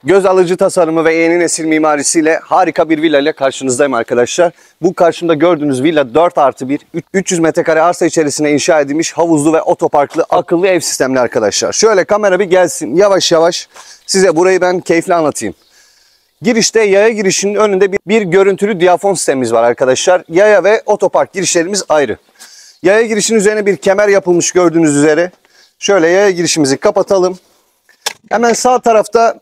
Göz alıcı tasarımı ve yeni nesil mimarisiyle harika bir villa ile karşınızdayım arkadaşlar. Bu karşımda gördüğünüz villa 4+1, 300 metrekare arsa içerisine inşa edilmiş havuzlu ve otoparklı akıllı ev sistemli arkadaşlar. Şöyle kamera bir gelsin, yavaş yavaş size burayı ben keyifli anlatayım. Girişte yaya girişinin önünde bir görüntülü diyafon sistemimiz var arkadaşlar. Yaya ve otopark girişlerimiz ayrı. Yaya girişinin üzerine bir kemer yapılmış gördüğünüz üzere. Şöyle yaya girişimizi kapatalım. Hemen sağ tarafta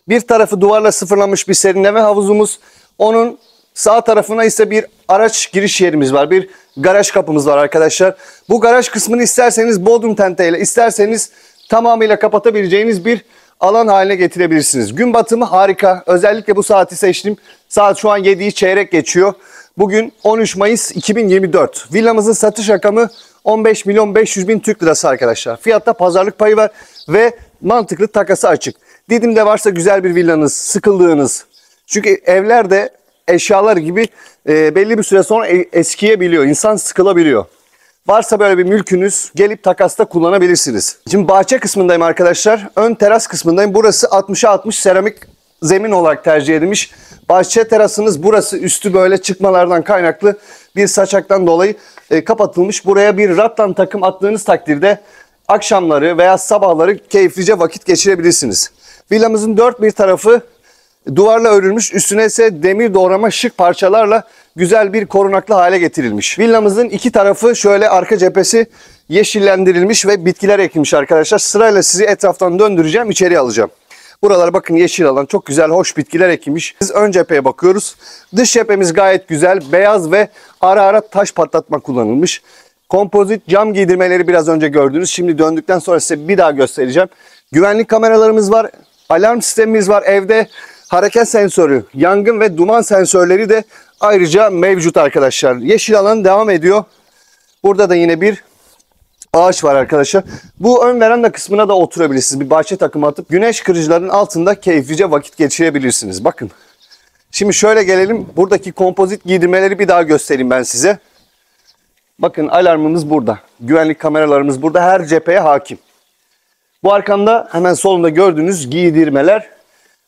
bir tarafı duvarla sıfırlanmış bir serinleme havuzumuz. Onun sağ tarafına ise bir araç giriş yerimiz var. Bir garaj kapımız var arkadaşlar. Bu garaj kısmını isterseniz bodrum tenteyle, isterseniz tamamıyla kapatabileceğiniz bir alan haline getirebilirsiniz. Gün batımı harika. Özellikle bu saati seçtim. Saat şu an 7'yi çeyrek geçiyor. Bugün 13 Mayıs 2024. Villamızın satış rakamı 15.500.000 Türk Lirası arkadaşlar. Fiyatta pazarlık payı var ve mantıklı takası açık. Didim'de varsa güzel bir villanız, sıkıldığınız. Çünkü evlerde eşyalar gibi belli bir süre sonra eskiyebiliyor. İnsan sıkılabiliyor. Varsa böyle bir mülkünüz, gelip takasta kullanabilirsiniz. Şimdi bahçe kısmındayım arkadaşlar. Ön teras kısmındayım. Burası 60'a 60 seramik zemin olarak tercih edilmiş. Bahçe terasınız burası, üstü böyle çıkmalardan kaynaklı bir saçaktan dolayı kapatılmış. Buraya bir rattan takım attığınız takdirde akşamları veya sabahları keyiflice vakit geçirebilirsiniz. Villamızın dört bir tarafı duvarla örülmüş, üstüne ise demir doğrama şık parçalarla güzel bir korunaklı hale getirilmiş. Villamızın iki tarafı şöyle arka cephesi yeşillendirilmiş ve bitkiler ekilmiş arkadaşlar. Sırayla sizi etraftan döndüreceğim, içeri alacağım. Buralar bakın yeşil alan, çok güzel, hoş bitkiler ekilmiş. Biz ön cepheye bakıyoruz. Dış cephemiz gayet güzel, beyaz ve ara ara taş patlatma kullanılmış. Kompozit cam giydirmeleri biraz önce gördünüz. Şimdi döndükten sonra size bir daha göstereceğim. Güvenlik kameralarımız var, alarm sistemimiz var. Evde hareket sensörü, yangın ve duman sensörleri de ayrıca mevcut arkadaşlar. Yeşil alan devam ediyor. Burada da yine bir ağaç var arkadaşlar. Bu ön veranda kısmına da oturabilirsiniz. Bir bahçe takımı atıp güneş kırıcıların altında keyiflice vakit geçirebilirsiniz. Bakın. Şimdi şöyle gelelim. Buradaki kompozit giydirmeleri bir daha göstereyim ben size. Bakın alarmımız burada. Güvenlik kameralarımız burada. Her cepheye hakim. Bu arkamda hemen solunda gördüğünüz giydirmeler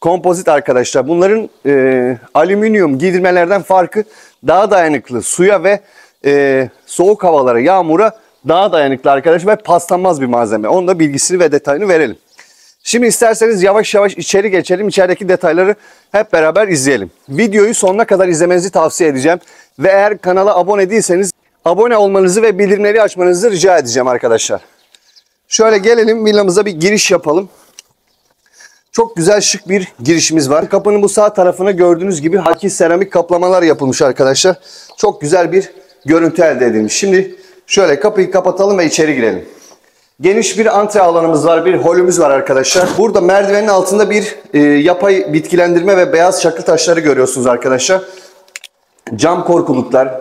kompozit arkadaşlar. Bunların alüminyum giydirmelerden farkı daha dayanıklı. Suya ve soğuk havalara, yağmura daha dayanıklı arkadaşlar ve paslanmaz bir malzeme. Onun da bilgisini ve detayını verelim. Şimdi isterseniz yavaş yavaş içeri geçelim. İçerideki detayları hep beraber izleyelim. Videoyu sonuna kadar izlemenizi tavsiye edeceğim. Ve eğer kanala abone değilseniz abone olmanızı ve bildirimleri açmanızı rica edeceğim arkadaşlar. Şöyle gelelim, villamıza bir giriş yapalım. Çok güzel şık bir girişimiz var. Kapının bu sağ tarafına gördüğünüz gibi haki seramik kaplamalar yapılmış arkadaşlar. Çok güzel bir görüntü elde edilmiş. Şimdi şöyle kapıyı kapatalım ve içeri girelim. Geniş bir antre alanımız var, bir holümüz var arkadaşlar. Burada merdivenin altında bir yapay bitkilendirme ve beyaz çakıl taşları görüyorsunuz arkadaşlar. Cam korkuluklar,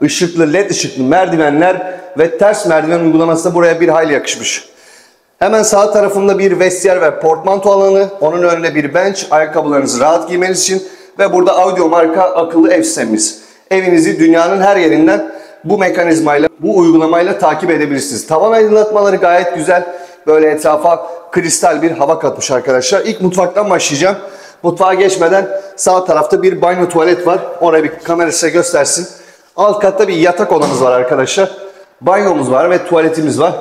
ışıklı, led ışıklı merdivenler ve ters merdiven uygulaması da buraya bir hayli yakışmış. Hemen sağ tarafında bir vestiyer ve portmanto alanı, onun önüne bir bench, ayakkabılarınızı rahat giymeniz için ve burada Audio marka akıllı ev sistemimiz. Evinizi dünyanın her yerinden bu mekanizmayla, bu uygulamayla takip edebilirsiniz. Tavan aydınlatmaları gayet güzel. Böyle etrafa kristal bir hava katmış arkadaşlar. İlk mutfaktan başlayacağım. Mutfağa geçmeden sağ tarafta bir banyo tuvalet var. Oraya bir kamera size göstersin. Alt katta bir yatak odamız var arkadaşlar. Banyomuz var ve tuvaletimiz var.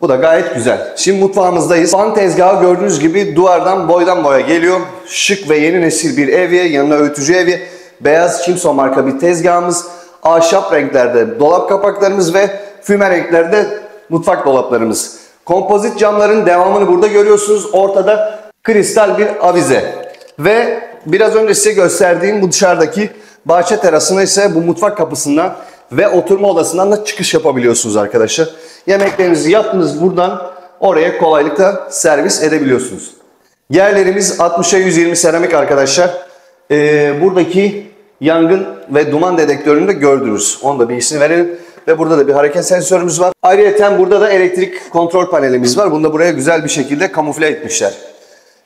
Bu da gayet güzel. Şimdi mutfağımızdayız. Fan tezgahı gördüğünüz gibi duvardan boydan boya geliyor. Şık ve yeni nesil bir evye, yanına öğütücü evye. Beyaz Çimso marka bir tezgahımız. Ahşap renklerde dolap kapaklarımız ve füme renklerde mutfak dolaplarımız. Kompozit camların devamını burada görüyorsunuz. Ortada kristal bir avize. Ve biraz önce size gösterdiğim bu dışarıdaki bahçe terasına ise bu mutfak kapısından ve oturma odasından da çıkış yapabiliyorsunuz arkadaşlar. Yemeklerinizi yaptınız, buradan oraya kolaylıkla servis edebiliyorsunuz. Yerlerimiz 60'a 120 seramik arkadaşlar. Buradaki yangın ve duman dedektörünü de gördünüz. Onu da bilgisini verelim. Ve burada da bir hareket sensörümüz var. Ayrıca burada da elektrik kontrol panelimiz var. Bunu da buraya güzel bir şekilde kamufle etmişler.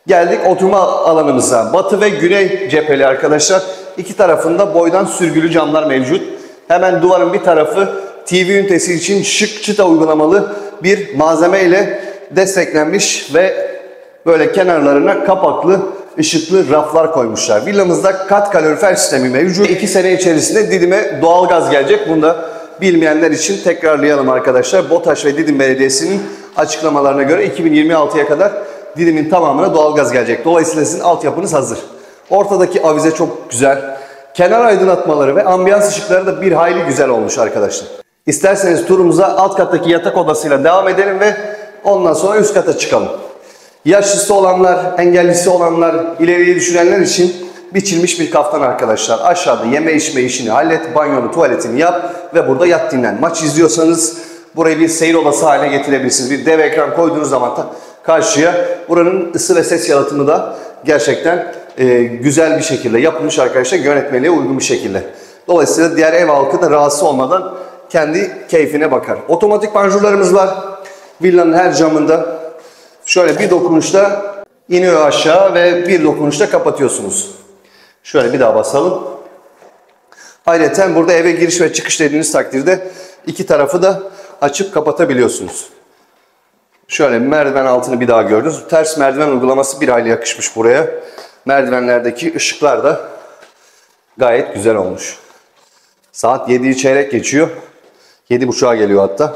Geldik oturma alanımıza. Batı ve güney cepheli arkadaşlar. İki tarafında boydan sürgülü camlar mevcut. Hemen duvarın bir tarafı TV ünitesi için şık çıta uygulamalı bir malzeme ile desteklenmiş ve böyle kenarlarına kapaklı ışıklı raflar koymuşlar. Villamızda kat kalorifer sistemi mevcut. 2 sene içerisinde Didim'e doğalgaz gelecek. Bunu da bilmeyenler için tekrarlayalım arkadaşlar. BOTAŞ ve Didim Belediyesi'nin açıklamalarına göre 2026'ya kadar Didim'in tamamına doğalgaz gelecek. Dolayısıyla sizin altyapınız hazır. Ortadaki avize çok güzel. Kenar aydınlatmaları ve ambiyans ışıkları da bir hayli güzel olmuş arkadaşlar. İsterseniz turumuza alt kattaki yatak odasıyla devam edelim ve ondan sonra üst kata çıkalım. Yaşlısı olanlar, engellisi olanlar, ileriye düşünenler için biçilmiş bir kaftan arkadaşlar. Aşağıda yeme içme işini hallet, banyonu, tuvaletini yap ve burada yat dinlen. Maç izliyorsanız burayı bir seyir odası haline getirebilirsiniz. Bir dev ekran koyduğunuz zaman da karşıya buranın ısı ve ses yalıtımı da gerçekten güzel bir şekilde yapılmış arkadaşlar. Yönetmeliğe uygun bir şekilde. Dolayısıyla diğer ev halkı da rahatsız olmadan kendi keyfine bakar. Otomatik panjurlarımız var. Villanın her camında şöyle bir dokunuşta iniyor aşağı ve bir dokunuşta kapatıyorsunuz. Şöyle bir daha basalım. Ayrıca burada eve giriş ve çıkış dediğiniz takdirde iki tarafı da açıp kapatabiliyorsunuz. Şöyle merdiven altını bir daha gördünüz. Ters merdiven uygulaması bir hayli yakışmış buraya. Merdivenlerdeki ışıklar da gayet güzel olmuş. Saat 7'yi çeyrek geçiyor. 7.30'a geliyor hatta.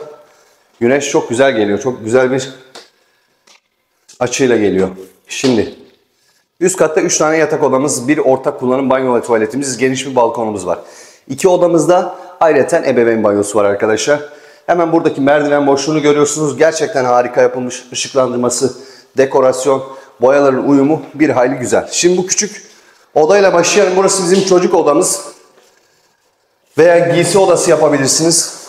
Güneş çok güzel geliyor. Çok güzel bir açıyla geliyor. Şimdi üst katta 3 tane yatak odamız, bir ortak kullanım banyo ve tuvaletimiz, geniş bir balkonumuz var. 2 odamızda ayrıca ebeveyn banyosu var arkadaşlar. Hemen buradaki merdiven boşluğunu görüyorsunuz. Gerçekten harika yapılmış. Işıklandırması, dekorasyon, boyaların uyumu bir hayli güzel. Şimdi bu küçük odayla başlayalım. Burası bizim çocuk odamız. Veya giysi odası yapabilirsiniz.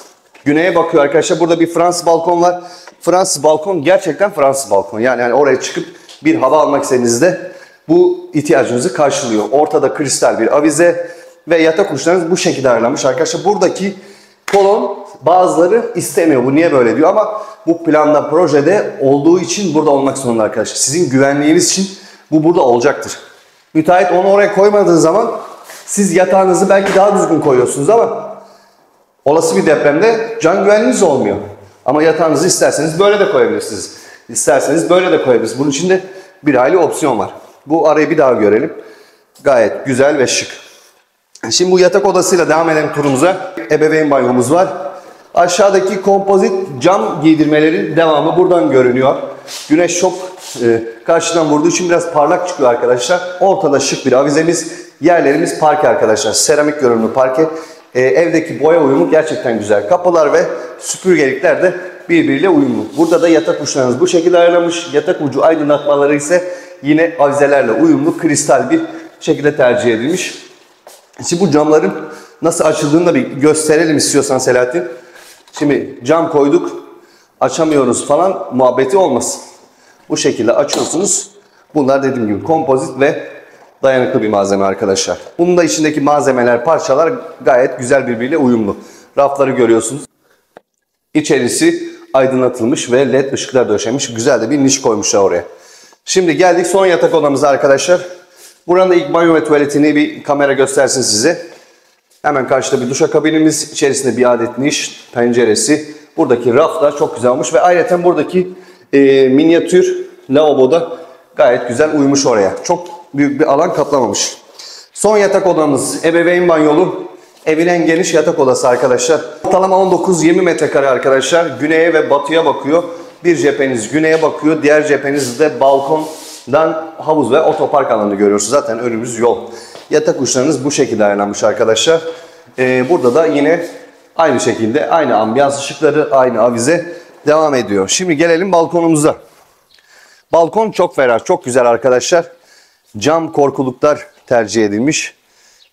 Güneye bakıyor arkadaşlar. Burada bir Fransız balkon var. Fransız balkon gerçekten Fransız balkon. Yani oraya çıkıp bir hava almak istediğinizde bu ihtiyacınızı karşılıyor. Ortada kristal bir avize ve yatak uçlarınız bu şekilde ayarlanmış arkadaşlar. Buradaki kolon bazıları istemiyor. Bu niye böyle diyor ama bu planda, projede olduğu için burada olmak zorunda arkadaşlar. Sizin güvenliğiniz için bu burada olacaktır. Müteahhit onu oraya koymadığı zaman siz yatağınızı belki daha düzgün koyuyorsunuz ama olası bir depremde can güvenliğiniz olmuyor. Ama yatağınızı isterseniz böyle de koyabilirsiniz. İsterseniz böyle de koyabilirsiniz. Bunun için de bir hayli opsiyon var. Bu arayı bir daha görelim. Gayet güzel ve şık. Şimdi bu yatak odasıyla devam edelim turumuza. Ebeveyn banyomuz var. Aşağıdaki kompozit cam giydirmeleri devamı buradan görünüyor. Güneş çok karşıdan vurduğu için biraz parlak çıkıyor arkadaşlar. Ortada şık bir avizemiz. Yerlerimiz parke arkadaşlar. Seramik görünümlü parke. Evdeki boya uyumu gerçekten güzel. Kapılar ve süpürgelikler de birbiriyle uyumlu. Burada da yatak uçlarınız bu şekilde ayarlanmış. Yatak ucu aydınlatmaları ise yine avizelerle uyumlu kristal bir şekilde tercih edilmiş. Şimdi bu camların nasıl açıldığını da bir gösterelim istiyorsan Selahattin. Şimdi cam koyduk, açamıyoruz falan muhabbeti olmasın. Bu şekilde açıyorsunuz. Bunlar dediğim gibi kompozit ve dayanıklı bir malzeme arkadaşlar. Bunun da içindeki malzemeler, parçalar gayet güzel birbiriyle uyumlu. Rafları görüyorsunuz. İçerisi aydınlatılmış ve led ışıklar döşenmiş. Güzel de bir niş koymuşlar oraya. Şimdi geldik son yatak odamıza arkadaşlar. Buranın da ilk banyo ve tuvaletini bir kamera göstersin size. Hemen karşıda bir duşakabinimiz, içerisinde bir adet niş, penceresi. Buradaki raflar çok güzel olmuş ve ayrıca buradaki minyatür lavaboda gayet güzel uymuş oraya. Çok büyük bir alan kaplamamış. Son yatak odamız ebeveyn banyolu. Evin en geniş yatak odası arkadaşlar. Ortalama 19-20 metrekare arkadaşlar. Güneye ve batıya bakıyor. Bir cepheniz güneye bakıyor. Diğer cepheniz de balkondan havuz ve otopark alanını görüyorsunuz. Zaten önümüz yol. Yatak uçlarınız bu şekilde ayarlanmış arkadaşlar. Burada da yine aynı şekilde aynı ambiyans ışıkları, aynı avize devam ediyor. Şimdi gelelim balkonumuza. Balkon çok ferah, çok güzel arkadaşlar. Cam korkuluklar tercih edilmiş.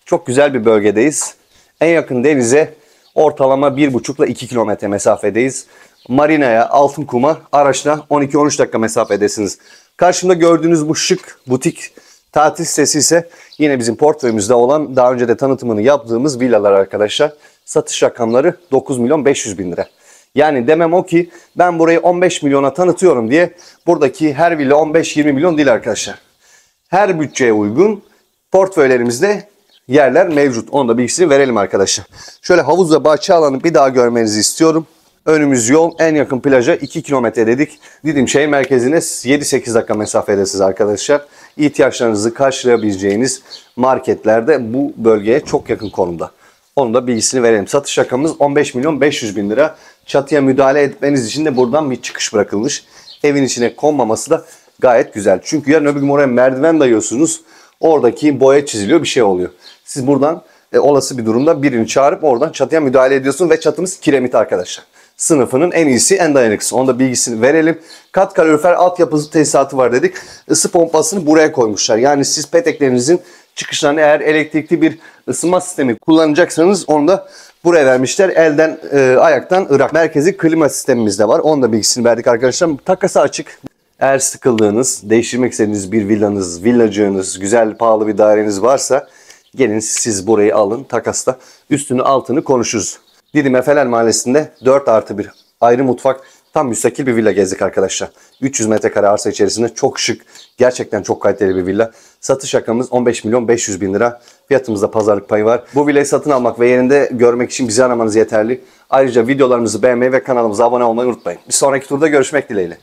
Çok güzel bir bölgedeyiz. En yakın denize ortalama 1,5 ile 2 kilometre mesafedeyiz. Marina'ya, Altınkum'a araçla 12-13 dakika mesafedesiniz. Karşımda gördüğünüz bu şık butik tatil sitesi ise yine bizim portföyümüzde olan, daha önce de tanıtımını yaptığımız villalar arkadaşlar. Satış rakamları 9.500.000 lira. Yani demem o ki ben burayı 15 milyona tanıtıyorum diye buradaki her villa 15-20 milyon değil arkadaşlar. Her bütçeye uygun portföylerimizde yerler mevcut. Onu da bilgisini verelim arkadaşlar. Şöyle havuz ve bahçe alanı bir daha görmenizi istiyorum. Önümüz yol, en yakın plaja 2 kilometre dedik. Didim şehir merkezine 7-8 dakika mesafedesiniz arkadaşlar. İhtiyaçlarınızı karşılayabileceğiniz marketlerde bu bölgeye çok yakın konumda. Onun da bilgisini verelim. Satış rakamımız 15.500.000 lira. Çatıya müdahale etmeniz için de buradan bir çıkış bırakılmış. Evin içine konmaması da gayet güzel. Çünkü yarın öbür gün oraya merdiven dayıyorsunuz. Oradaki boya çiziliyor, bir şey oluyor. Siz buradan olası bir durumda birini çağırıp oradan çatıya müdahale ediyorsunuz ve çatımız kiremit arkadaşlar. Sınıfının en iyisi, en dayanıklısı. Onun da bilgisini verelim. Kat kalorifer altyapısı tesisatı var dedik. Isı pompasını buraya koymuşlar. Yani siz peteklerinizin çıkışlarını eğer elektrikli bir ısınma sistemi kullanacaksanız onu da buraya vermişler. Elden ayaktan ırak. Merkezi klima sistemimiz de var. Onun da bilgisini verdik arkadaşlar. Takası açık. Eğer sıkıldığınız, değiştirmek istediğiniz bir villanız, villacığınız, güzel pahalı bir daireniz varsa gelin siz burayı alın. Takasla üstünü altını konuşuruz. Didim Efeler Mahallesi'nde 4+1 ayrı mutfak, tam müstakil bir villa gezdik arkadaşlar. 300 metrekare arsa içerisinde çok şık, gerçekten çok kaliteli bir villa. Satış rakamımız 15.500.000 lira. Fiyatımızda pazarlık payı var. Bu villayı satın almak ve yerinde görmek için bizi aramanız yeterli. Ayrıca videolarımızı beğenmeyi ve kanalımıza abone olmayı unutmayın. Bir sonraki turda görüşmek dileğiyle.